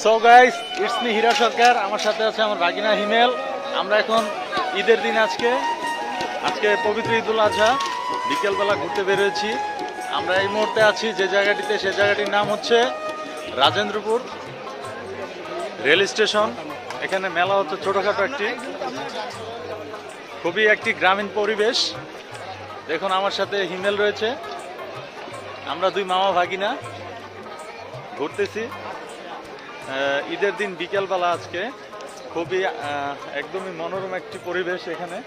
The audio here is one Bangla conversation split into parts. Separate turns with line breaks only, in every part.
সো গাইস, ইটস মি হীরা সরকার। আমার সাথে আছে আমার ভাগিনা হিমেল। আমরা এখন ঈদের দিন আজকে পবিত্র ঈদুল আজহা, বিকেলবেলা ঘুরতে বেরোয়েছি। আমরা এই মুহূর্তে আছি যে জায়গাটিতে, সে জায়গাটির নাম হচ্ছে রাজেন্দ্রপুর রেল স্টেশন। এখানে মেলা হচ্ছে ছোটোখাটো খুবই একটি গ্রামীণ পরিবেশ। দেখুন আমার সাথে হিমেল রয়েছে, আমরা দুই মামা ভাগিনা ঘুরতেছি। ঈদের দিন বিকেলবেলা আজকে খুবই একদমই মনোরম একটি পরিবেশ। এখানে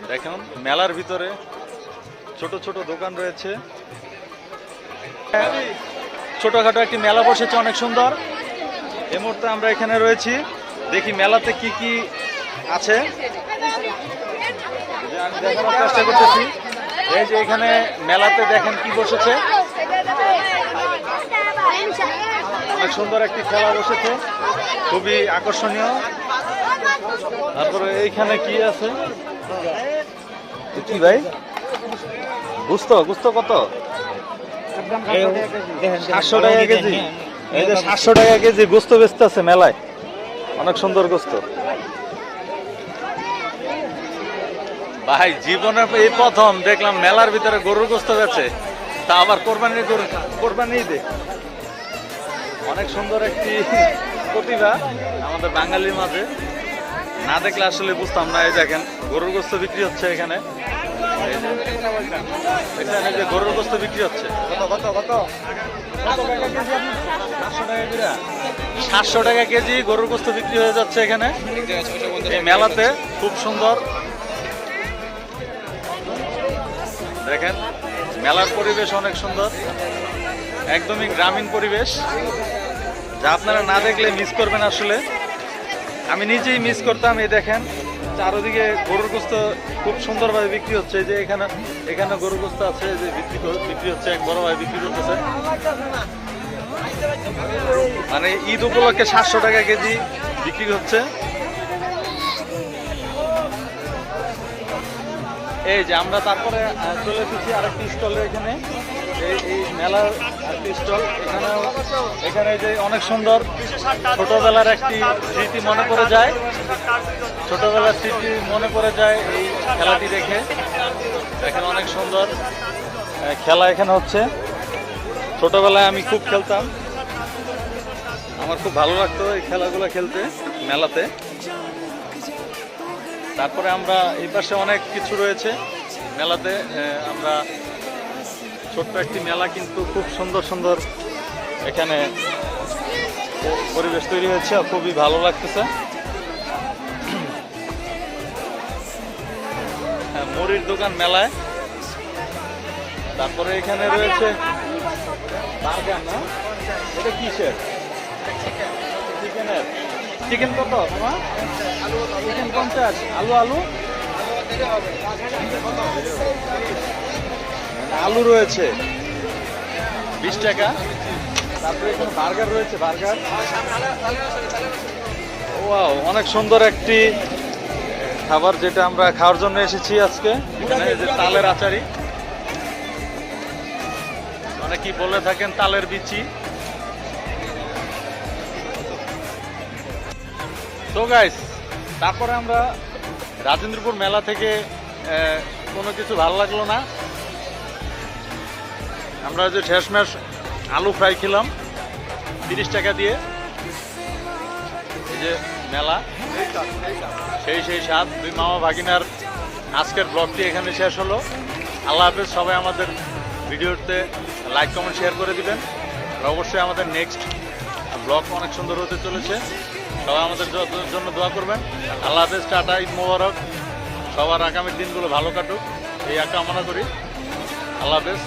দেখুন মেলার ভিতরে ছোট ছোট দোকান রয়েছে, ছোটখাটো একটি মেলা বসেছে, অনেক সুন্দর। এই মুহূর্তে আমরা এখানে রয়েছি, দেখি মেলাতে কি কি আছে দেখানোর চেষ্টা করতেছি। এই যে এখানে মেলাতে দেখেন কি বসেছে, অনেক সুন্দর একটি খেলা বসেছে, খুবই আকর্ষণীয়। তারপরে এইখানে কি আছে, কি ভাই গুস্ত কত? 700 টাকা কেজি। এই যে 700 টাকা কেজি গোস্ত বেচতে আছে মেলায়, অনেক সুন্দর গোস্ত। ভাই জীবনে এই প্রথম দেখলাম মেলার ভিতরে গরুর গোস্ত বেচে, তা আবার কোরবানি ঈদে। অনেক সুন্দর একটি প্রতিভা আমাদের বাঙালির মাঝে, না দেখলে আসলে বুঝতাম না। এই দেখেন গরুর গোস্ত বিক্রি হচ্ছে এখানে, এখানে যে গরুর গোস্ত বিক্রি হচ্ছে। কত 700 টাকা কেজি গরুর গোস্ত বিক্রি হয়ে যাচ্ছে এখানে এই মেলাতে। খুব সুন্দর দেখেন, মেলার পরিবেশ অনেক সুন্দর, একদমই গ্রামীণ পরিবেশ, যা আপনারা না দেখলে মিস করবেন। আসলে আমি নিজেই মিস করতাম। এই দেখেন চারদিকে গরুর গোস্ত খুব সুন্দরভাবে বিক্রি হচ্ছে। যে এখানে গরুর গোস্ত আছে, যে বিক্রি হচ্ছে, এক বড় ভাই বিক্রি করতেছে। মানে ঈদ উপলক্ষে 700 টাকা কেজি বিক্রি হচ্ছে। এই যে আমরা তারপরে চলে এসেছি আরেকটি স্টলে। এখানে এই মেলার আরেকটি স্টল। এখানে যে অনেক সুন্দর ছোটবেলার একটি স্মৃতি মনে পড়ে যায়, ছোটবেলার স্মৃতি মনে পড়ে যায় এই খেলাটি দেখে। এখানে অনেক সুন্দর খেলা এখানে হচ্ছে। ছোটবেলায় আমি খুব খেলতাম, আমার খুব ভালো লাগতো এই খেলাগুলো খেলতে মেলাতে। তারপরে আমরা এই পাশে অনেক কিছু রয়েছে মেলাতে। আমরা ছোট্ট একটি মেলা, কিন্তু খুব সুন্দর সুন্দর এখানে পরিবেশ তৈরি হয়েছে, খুবই ভালো লাগতেছে। মুড়ির দোকান মেলায়। তারপরে এখানে রয়েছে বার্গার, না এটা কিসের? চিকেনের। চিকেন কত তোমার? চিকেন 50। আলু রয়েছে 20 টাকা। তারপরে এখানে বার্গার রয়েছে, বার্গার। ওয়াও, অনেক সুন্দর একটি খাবার, যেটা আমরা খাওয়ার জন্য এসেছি আজকে। এখানে যে তালের আচারি, মানে কি বলে থাকেন, তালের বিচি। তো গাইস, তারপরে আমরা রাজেন্দ্রপুর মেলা থেকে কোনো কিছু ভালো লাগলো না। আমরা যে শেষমেশ আলু ফ্রাই খেলাম 30 টাকা দিয়ে। এই যে মেলা, সেই স্বাদ। দুই মামা ভাগিনার আজকের ব্লগটি এখানে শেষ হলো। আল্লাহ হাফেজ। সবাই আমাদের ভিডিওতে লাইক, কমেন্ট, শেয়ার করে দিবেন। আর অবশ্যই আমাদের নেক্সট ব্লগ অনেক সুন্দর হতে চলেছে। সবাই আমাদের জন্য দোয়া করবেন। আল্লাহ হাফেজ, টাটা, ঈদ মোবারক। সবার আগামী দিনগুলো ভালো কাটুক এই কামনা করি। আল্লাহ হাফেজ।